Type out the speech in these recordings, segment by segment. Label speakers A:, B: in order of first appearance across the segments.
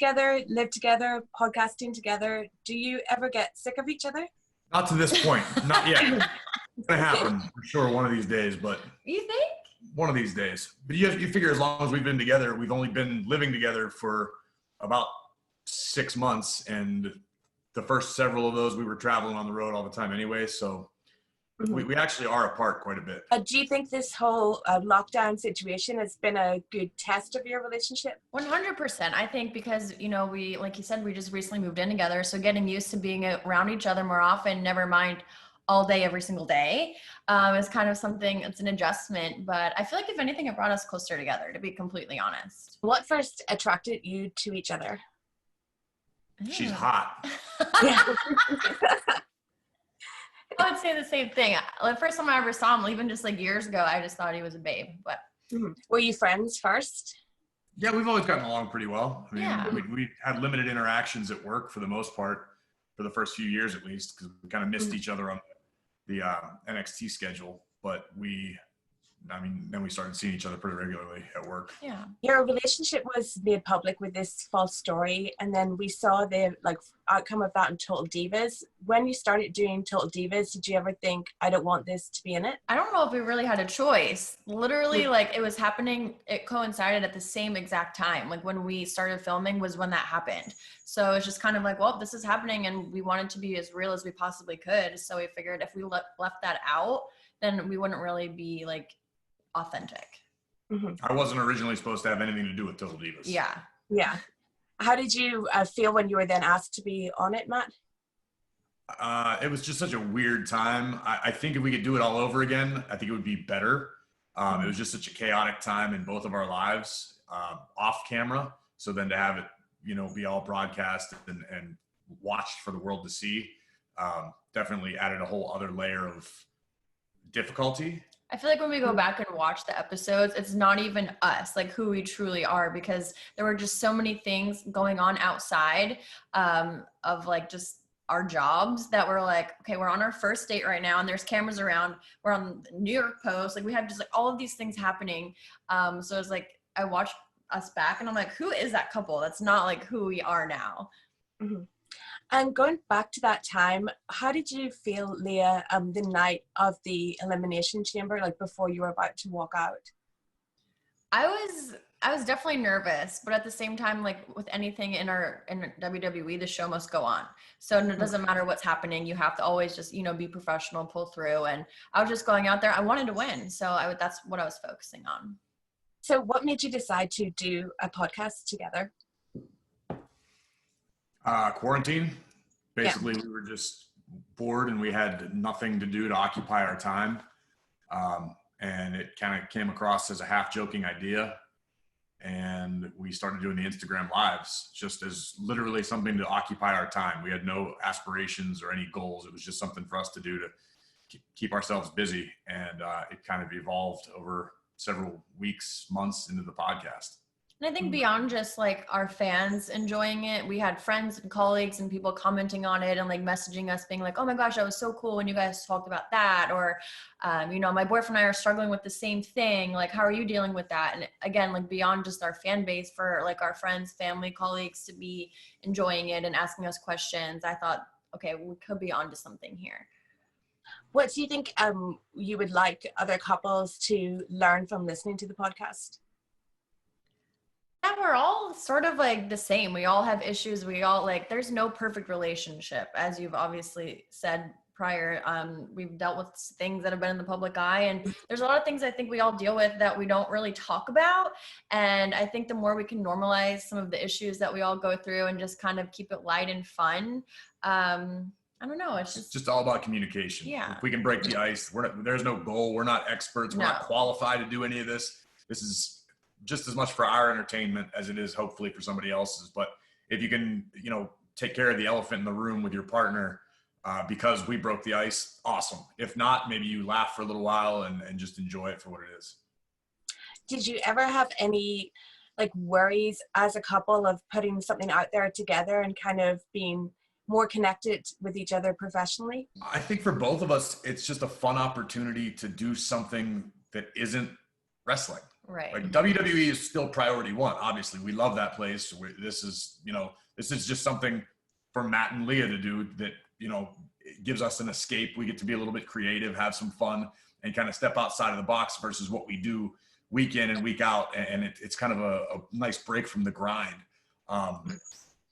A: together, live together, podcasting together. Do you ever get sick of each other?
B: Not to this point. Not yet. It's going to happen for sure one of these days, but.
C: You think?
B: One of these days. But you figure as long as we've been together, we've only been living together for about 6 months. And the first several of those, we were traveling on the road all the time anyway. So we actually are apart quite a bit.
A: Do you think this whole lockdown situation has been a good test of your relationship?
C: 100%. I think because, we, like you said, we just recently moved in together. So getting used to being around each other more often, never mind all day, every single day, is kind of something, it's an adjustment. But I feel like if anything, it brought us closer together, to be completely honest.
A: What first attracted you to each other?
B: She's hot.
A: Yeah.
C: I would say the same thing. The first time I ever saw him, even just like years ago, I just thought he was a babe. But
A: were you friends first?
B: Yeah, we've always gotten along pretty well. I mean, we had limited interactions at work for the most part, for the first few years at least, because we kind of missed each other on the NXT schedule. But then we started seeing each other pretty regularly at work.
C: Yeah.
A: Your relationship was made public with this false story, and then we saw the outcome of that in Total Divas. When you started doing Total Divas, did you ever think, I don't want this to be in it?
C: I don't know if we really had a choice. Literally, it was happening, it coincided at the same exact time. Like when we started filming was when that happened. So it's just kind of like, well, this is happening, and we wanted to be as real as we possibly could. So we figured if we left that out, then we wouldn't really be authentic.
B: I wasn't originally supposed to have anything to do with Total Divas.
A: Yeah. How did you feel when you were then asked to be on it, Matt?
B: It was just such a weird time. I think if we could do it all over again, I think it would be better. It was just such a chaotic time in both of our lives, off camera. So then to have it, be all broadcast and watched for the world to see, definitely added a whole other layer of difficulty.
C: I feel like when we go back and watch the episodes, it's not even us, who we truly are, because there were just so many things going on outside of just our jobs that we're okay, we're on our first date right now and there's cameras around. We're on the New York Post. We have just all of these things happening. So it's I watched us back and I'm who is that couple? That's not who we are now.
A: Mm-hmm. And going back to that time, how did you feel, Leah, the night of the Elimination Chamber, before you were about to walk out?
C: I was definitely nervous, but at the same time, with anything in WWE, the show must go on. So it doesn't matter what's happening. You have to always just, be professional, pull through. And I was just going out there. I wanted to win. So that's what I was focusing on.
A: So what made you decide to do a podcast together?
B: Quarantine. Basically, we were just bored and we had nothing to do to occupy our time. And it kind of came across as a half joking idea. And we started doing the Instagram lives just as literally something to occupy our time. We had no aspirations or any goals. It was just something for us to do to keep ourselves busy. And it kind of evolved over several weeks, months into the podcast.
C: And I think beyond just our fans enjoying it, we had friends and colleagues and people commenting on it and messaging us being oh my gosh, that was so cool when you guys talked about that. Or, my boyfriend and I are struggling with the same thing. How are you dealing with that? And again, beyond just our fan base, for our friends, family, colleagues to be enjoying it and asking us questions, I thought, okay, we could be onto something here.
A: What do you think you would like other couples to learn from listening to the podcast?
C: Yeah, we're all sort of the same. We all have issues. We all there's no perfect relationship, as you've obviously said prior. We've dealt with things that have been in the public eye, and there's a lot of things I think we all deal with that we don't really talk about. And I think the more we can normalize some of the issues that we all go through and just kind of keep it light and fun. I don't know. It's
B: just all about communication.
C: Yeah.
B: If we can break the ice, there's no goal. We're not experts. We're not qualified to do any of this. This is just as much for our entertainment as it is hopefully for somebody else's. But if you can, take care of the elephant in the room with your partner because we broke the ice, awesome. If not, maybe you laugh for a little while and just enjoy it for what it is.
A: Did you ever have any worries as a couple of putting something out there together and kind of being more connected with each other professionally?
B: I think for both of us, it's just a fun opportunity to do something that isn't wrestling.
C: Right.
B: Like WWE is still priority one. Obviously, we love that place. This is just something for Matt and Leah to do that, it gives us an escape. We get to be a little bit creative, have some fun, and kind of step outside of the box versus what we do week in and week out. And it's kind of a nice break from the grind.
C: I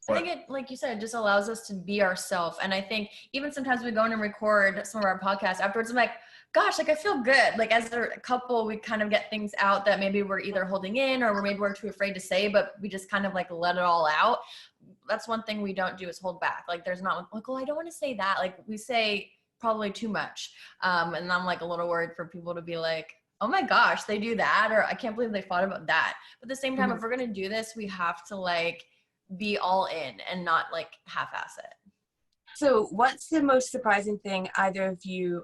C: think it, like you said, it just allows us to be ourselves. And I think even sometimes we go in and record some of our podcasts afterwards, I'm like, gosh, like I feel good. Like as a couple, we kind of get things out that maybe we're either holding in or maybe we're too afraid to say, but we just kind of like let it all out. That's one thing we don't do is hold back. Like there's not like, oh, I don't want to say that. Like we say probably too much. And I'm like a little worried for people to be like, oh my gosh, they do that. Or I can't believe they thought about that. But at the same time, if we're going to do this, we have to like be all in and not like half-ass it.
A: So what's the most surprising thing either of you,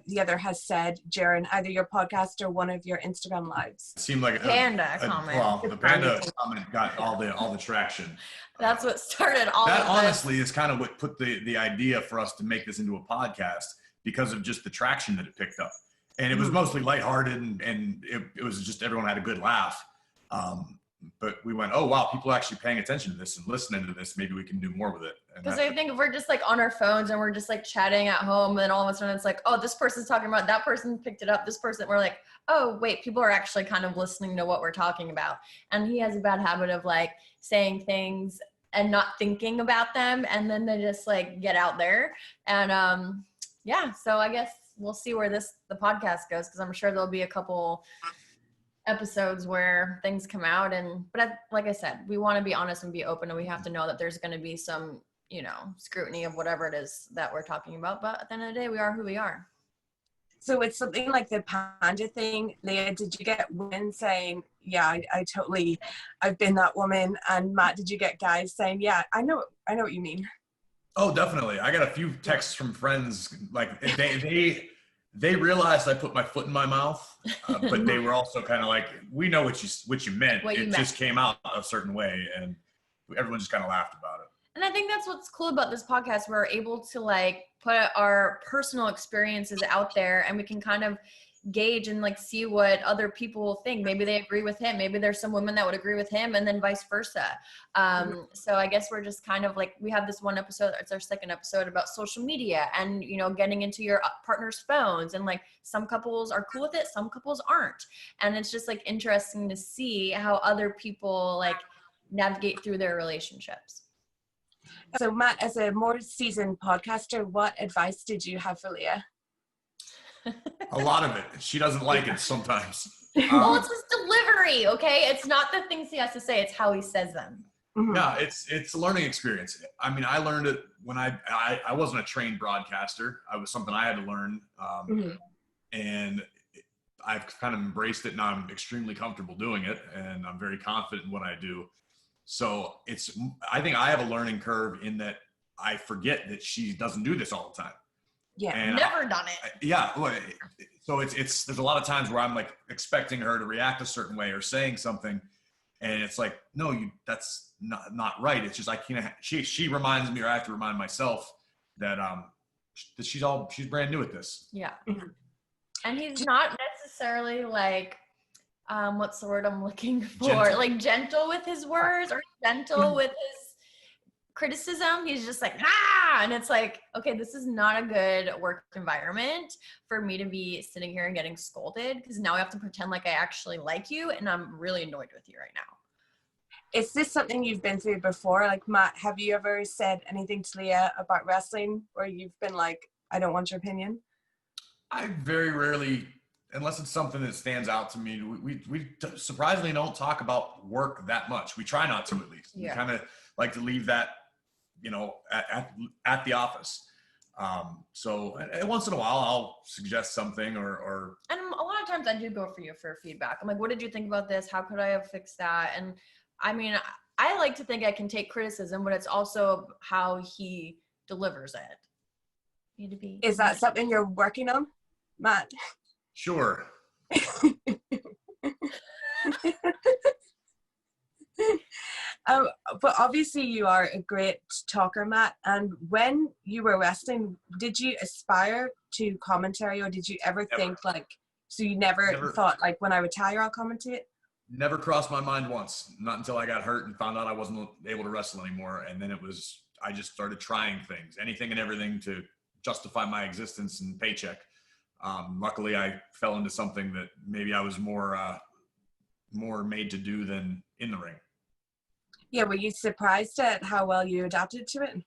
A: the other has said during either your podcast or one of your Instagram lives?
B: It seemed like
C: Panda comment.
B: Well, the panda comment got all the traction.
C: That's what started all
B: that.
C: Of
B: honestly is kind of what put the idea for us to make this into a podcast, because of just the traction that it picked up. And it was mostly lighthearted and it was just everyone had a good laugh. But we went, oh, wow, people are actually paying attention to this and listening to this. Maybe we can do more with it.
C: Because I think if we're just like on our phones and we're just like chatting at home, and then all of a sudden it's like, oh, this person's talking about, that person picked it up, this person, we're like, oh, wait, people are actually kind of listening to what we're talking about. And he has a bad habit of like saying things and not thinking about them. And then they just like get out there. And yeah, so I guess we'll see where the podcast goes, because I'm sure there'll be a couple episodes where things come out, but like I said, we want to be honest and be open, and we have to know that there's going to be some scrutiny of whatever it is that we're talking about, but at the end of the day, we are who we are.
A: So it's something like the panda thing. Leah, did you get women saying, yeah, I've been that woman? And Matt, did you get guys saying, yeah, I know what you mean?
B: Oh, definitely. I got a few texts from friends, like they realized I put my foot in my mouth, but they were also kind of like, we know what you meant. Just came out a certain way, and everyone just kind of laughed about it.
C: And I think that's what's cool about this podcast. We're able to like put our personal experiences out there, and we can kind of gauge and like see what other people think. Maybe they agree with him. Maybe there's some women that would agree with him, and then vice versa. So I guess we're just kind of like, we have this one episode, it's our second episode, about social media and, getting into your partner's phones, and like some couples are cool with it, some couples aren't. And it's just like interesting to see how other people like navigate through their relationships.
A: So Matt, as a more seasoned podcaster, what advice did you have for Leah?
B: A lot of it. She doesn't like it sometimes.
C: Well, it's his delivery, okay? It's not the things he has to say, it's how he says them.
B: Yeah, it's a learning experience. I mean, I learned it when I wasn't a trained broadcaster. I was something I had to learn. And I've kind of embraced it, and I'm extremely comfortable doing it, and I'm very confident in what I do. So I think I have a learning curve in that I forget that she doesn't do this all the time.
A: Yeah,
C: and never done it.
B: Yeah, so it's there's a lot of times where I'm like expecting her to react a certain way or saying something, and it's like, no, that's not right. It's just I can't. She reminds me, or I have to remind myself that she's brand new at this.
C: Yeah, and he's not necessarily like what's the word I'm looking for? Gentle. Like gentle with his words or gentle with his criticism. He's just like, and it's like, okay, this is not a good work environment for me to be sitting here and getting scolded, because now I have to pretend like I actually like you, and I'm really annoyed with you right now.
A: Is this something you've been through before? Like, Matt, have you ever said anything to Leah about wrestling where you've been like, I don't want your opinion?
B: I very rarely, unless it's something that stands out to me, we surprisingly don't talk about work that much. We try not to, at least. Yeah. We kind of like to leave that, at the office. So once in a while I'll suggest something or
C: and a lot of times I do go for you for feedback. I'm like, what did you think about this? How could I have fixed that? And I mean, I like to think I can take criticism, but it's also how he delivers it.
A: Is that something you're working on, Matt?
B: Sure.
A: But obviously you are a great talker, Matt. And when you were wrestling, did you aspire to commentary, or did you ever think like, So you never thought, like, when I retire, I'll commentate?
B: Never crossed my mind once. Not until I got hurt and found out I wasn't able to wrestle anymore. And then I just started trying things, anything and everything to justify my existence and paycheck. Luckily, I fell into something that maybe I was more made to do than in the ring.
A: Yeah, were you surprised at how well you adapted to it?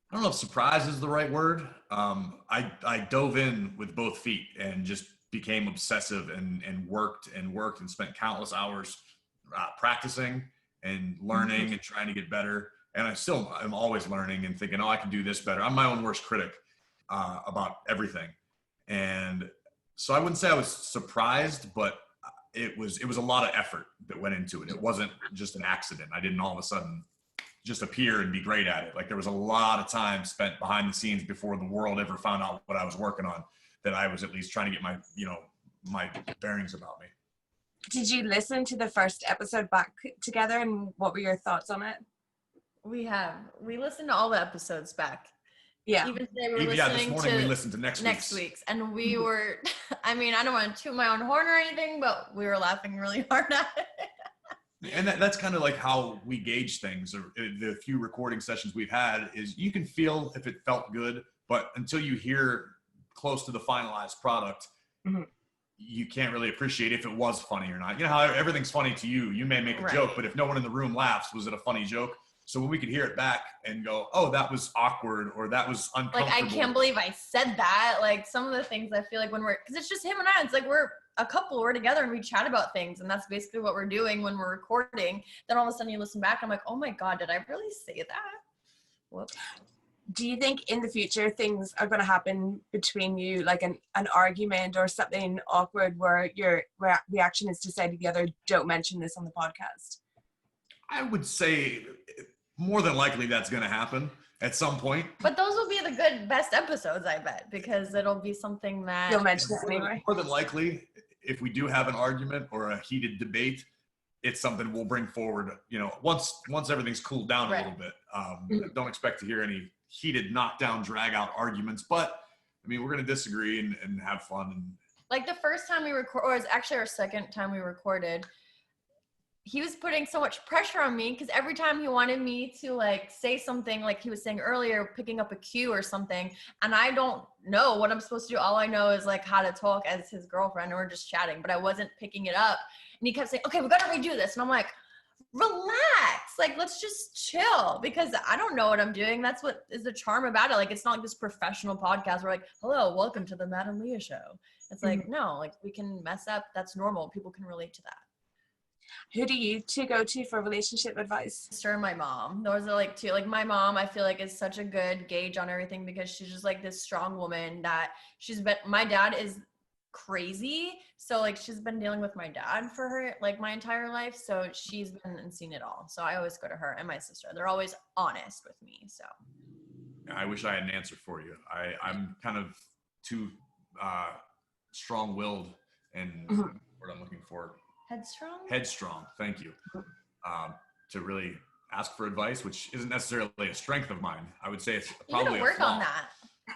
B: I don't know if surprise is the right word. I dove in with both feet and just became obsessive and worked and spent countless hours practicing and learning and trying to get better. And I'm always learning and thinking, oh, I can do this better. I'm my own worst critic about everything. And so I wouldn't say I was surprised, but it was a lot of effort that went into it. It wasn't just an accident. I didn't all of a sudden just appear and be great at it. Like, there was a lot of time spent behind the scenes before the world ever found out what I was working on, that I was at least trying to get my bearings about me.
A: Did you listen to the first episode back together, and what were your thoughts on it?
C: We listened to all the episodes back.
A: Yeah.
C: Even today we were
B: this
C: listening
B: morning
C: to
B: we listened to next week's.
C: And we were, I mean, I don't want to toot my own horn or anything, but we were laughing really hard at it.
B: And that's kind of like how we gauge things, or the few recording sessions we've had, is you can feel if it felt good, but until you hear close to the finalized product, you can't really appreciate if it was funny or not. You know how everything's funny to you. You may make a joke, but if no one in the room laughs, was it a funny joke? So when we could hear it back and go, oh, that was awkward, or that was uncomfortable.
C: Like, I can't believe I said that. Like, some of the things I feel like because it's just him and I, it's like we're a couple, we're together and we chat about things. And that's basically what we're doing when we're recording. Then all of a sudden you listen back and I'm like, oh my God, did I really say that? Whoops.
A: Do you think in the future things are going to happen between you, like an argument or something awkward where your reaction is to say to the other, don't mention this on the podcast?
B: I would say more than likely that's going to happen at some point.
C: But those will be the best episodes, I bet, because it'll be something that
A: you'll mention it anyway.
B: More than likely, if we do have an argument or a heated debate, it's something we'll bring forward, once everything's cooled down a little bit. Don't expect to hear any heated knockdown, drag out arguments, but I mean, we're going to disagree and have fun. And
C: like the first time we record, or it's actually our second time we recorded, he was putting so much pressure on me because every time he wanted me to like say something, like he was saying earlier, picking up a cue or something, and I don't know what I'm supposed to do. All I know is like how to talk as his girlfriend, and we're just chatting, but I wasn't picking it up. And he kept saying, okay, we got to redo this. And I'm like, relax, like, let's just chill, because I don't know what I'm doing. That's what is the charm about it. Like, it's not like this professional podcast where like, hello, welcome to the Matt and Leah show. It's like, no, like, we can mess up. That's normal. People can relate to that.
A: Who do you two go to for relationship advice?
C: Sister and my mom. Those are like two. Like, my mom, I feel like, is such a good gauge on everything because she's just like this strong woman that my dad is crazy. So like, she's been dealing with my dad for her, like, my entire life. So she's been and seen it all. So I always go to her and my sister. They're always honest with me. So
B: I wish I had an answer for you. I'm kind of too strong-willed and what I'm looking for. Headstrong, thank you. To really ask for advice, which isn't necessarily a strength of mine. I would say it's probably
C: you gotta work on that.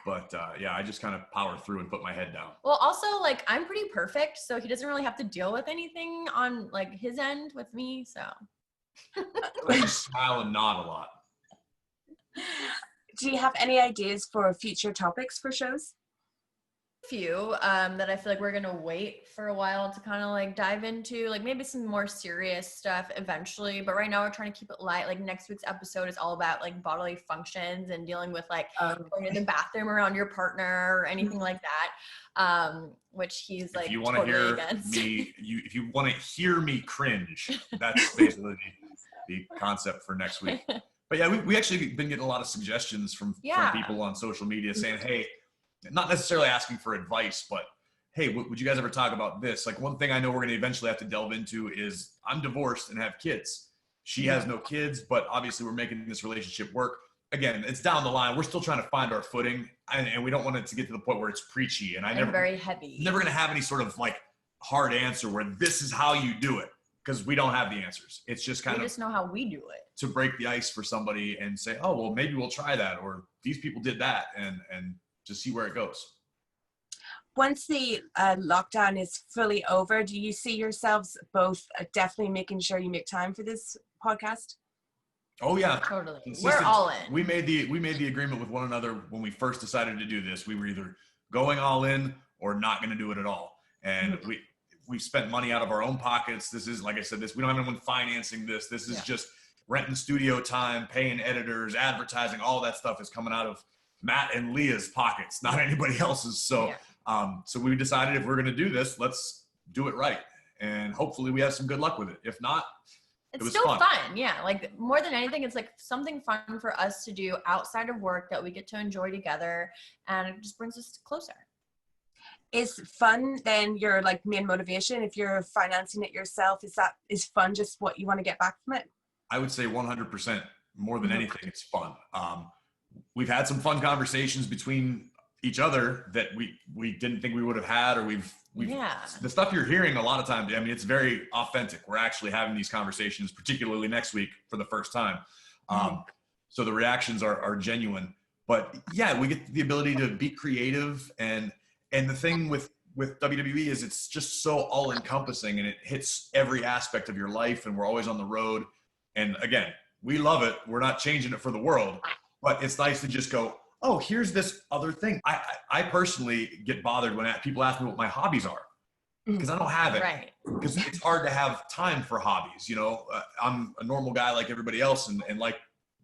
B: But yeah, I just kind of power through and put my head down.
C: Well, also, like, I'm pretty perfect, so he doesn't really have to deal with anything on like his end with me. So
B: I smile and nod a lot.
A: Do you have any ideas for future topics for shows?
C: Few that I feel like we're gonna wait for a while to kind of like dive into, like maybe some more serious stuff eventually, but right now we're trying to keep it light. Like, next week's episode is all about like bodily functions and dealing with like going to the bathroom around your partner or anything like that, which he's like, if you want to hear
B: me, if you want to hear me cringe, that's basically the concept for next week. But yeah, we actually been getting a lot of suggestions from people on social media saying, hey, not necessarily asking for advice, but hey, would you guys ever talk about this? Like, one thing I know we're going to eventually have to delve into is I'm divorced and have kids. She has no kids, but obviously we're making this relationship work. Again, it's down the line. We're still trying to find our footing, and we don't want it to get to the point where it's preachy. And
C: very heavy.
B: Never going to have any sort of like hard answer where this is how you do it, because we don't have the answers. It's just kind of
C: just know how we do it
B: to break the ice for somebody and say, oh, well, maybe we'll try that, or these people did that, and just see where it goes.
A: Once the lockdown is fully over, do you see yourselves both definitely making sure you make time for this podcast?
B: Oh yeah,
C: Totally.
B: consistent.
C: We're all in.
B: We made the agreement with one another when we first decided to do this. We were either going all in or not going to do it at all. And we spent money out of our own pockets. This is, like I said, we don't have anyone financing this. This is just renting studio time, paying editors, advertising. All that stuff is coming out of Matt and Leah's pockets, not anybody else's. So, so we decided if we're going to do this, let's do it right. And hopefully we have some good luck with it. If not,
C: it's still fun. Yeah. Like more than anything, it's like something fun for us to do outside of work that we get to enjoy together. And it just brings us closer.
A: Is fun then your like main motivation? If you're financing it yourself, is fun just what you want to get back from it?
B: I would say 100% more than anything, it's fun. We've had some fun conversations between each other that we didn't think we would have had, or we've the stuff you're hearing a lot of times, I mean, it's very authentic. We're actually having these conversations, particularly next week for the first time. So the reactions are genuine, but yeah, we get the ability to be creative. And the thing with WWE is it's just so all encompassing, and it hits every aspect of your life, and we're always on the road. And again, we love it. We're not changing it for the world, but it's nice to just go, oh, here's this other thing. I personally get bothered when people ask me what my hobbies are, because I don't have it.
C: Right.
B: Because it's hard to have time for hobbies. You know, I'm a normal guy like everybody else, and like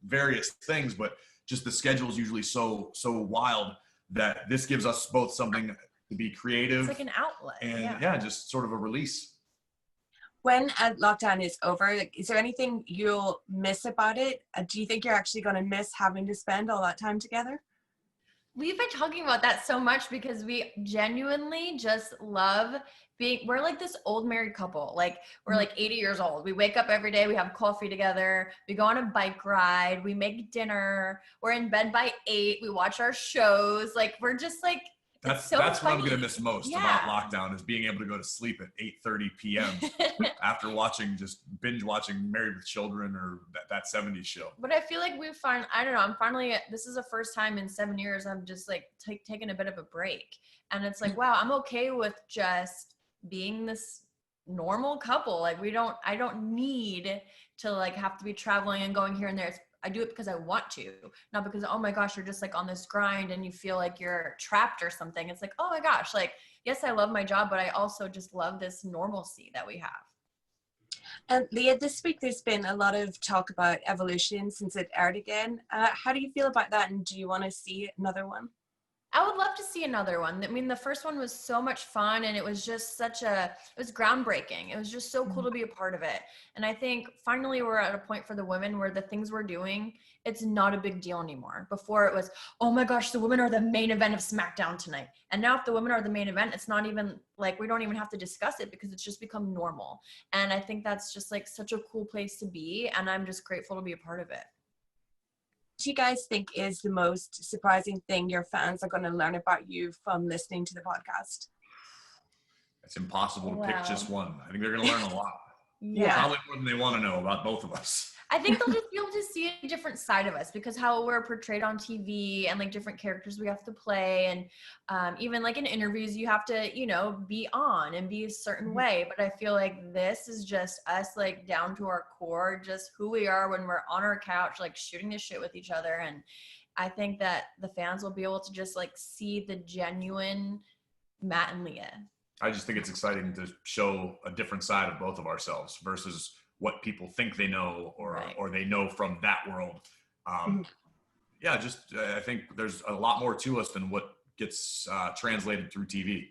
B: various things, but just the schedule is usually so wild that this gives us both something to be creative.
C: It's like an outlet.
B: And just sort of a release.
A: When lockdown is over, like, is there anything you'll miss about it? Do you think you're actually going to miss having to spend all that time together?
C: We've been talking about that so much because we genuinely just love we're like this old married couple. Like we're like 80 years old. We wake up every day, we have coffee together, we go on a bike ride, we make dinner, we're in bed by 8, we watch our shows. Like we're just like,
B: that's what I'm going to miss most about lockdown, is being able to go to sleep at 8:30 p.m. after binge watching Married with Children or that 70s show.
C: But I feel like this is the first time in 7 years I'm just like taking a bit of a break. And it's like, wow, I'm okay with just being this normal couple. Like I don't need to like have to be traveling and going here and there. I do it because I want to, not because, oh my gosh, you're just like on this grind and you feel like you're trapped or something. It's like, oh my gosh, like, yes, I love my job, but I also just love this normalcy that we have.
A: And Leah, this week there's been a lot of talk about Evolution since it aired again. How do you feel about that? And do you want to see another one?
C: I would love to see another one. I mean, the first one was so much fun, and it was just it was groundbreaking. It was just so cool to be a part of it. And I think finally we're at a point for the women where the things we're doing, it's not a big deal anymore. Before it was, oh my gosh, the women are the main event of SmackDown tonight. And now if the women are the main event, it's not even like, we don't even have to discuss it because it's just become normal. And I think that's just like such a cool place to be. And I'm just grateful to be a part of it.
A: Do you guys think is the most surprising thing your fans are going to learn about you from listening to the podcast?
B: It's impossible to pick just one. I think they're going to learn a lot.
A: Yeah.
B: Probably more than they want to know about both of us.
C: I think they'll just be able to see a different side of us because how we're portrayed on TV and like different characters we have to play. And even like in interviews, you have to, be on and be a certain way. But I feel like this is just us like down to our core, just who we are when we're on our couch, like shooting the shit with each other. And I think that the fans will be able to just like see the genuine Matt and Leah.
B: I just think it's exciting to show a different side of both of ourselves versus what people think they know or they know from that world. I think there's a lot more to us than what gets translated through TV.